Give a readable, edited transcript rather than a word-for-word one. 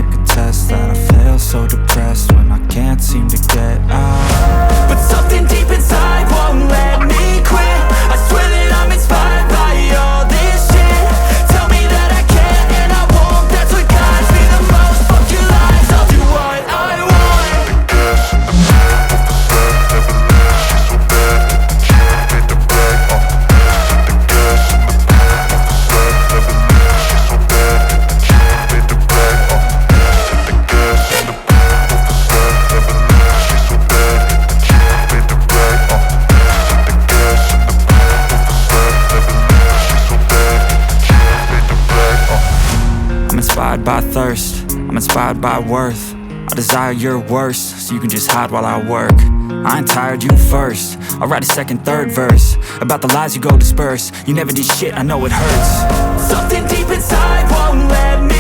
like a test that I fail, so depressed when I can't seem to get out. But something deep inside won't let me quit. I swear that I'm inspired by all this shit. Tell me that I can and I won't. That's what guides me the most. Fuck your lies, I'll do what I want. I'm inspired by thirst, I'm inspired by worth. I desire your worst, so you can just hide while I work. I ain't tired, you first. I'll write a second, third verse about the lies you go disperse. You never did shit, I know it hurts. Something deep inside won't let me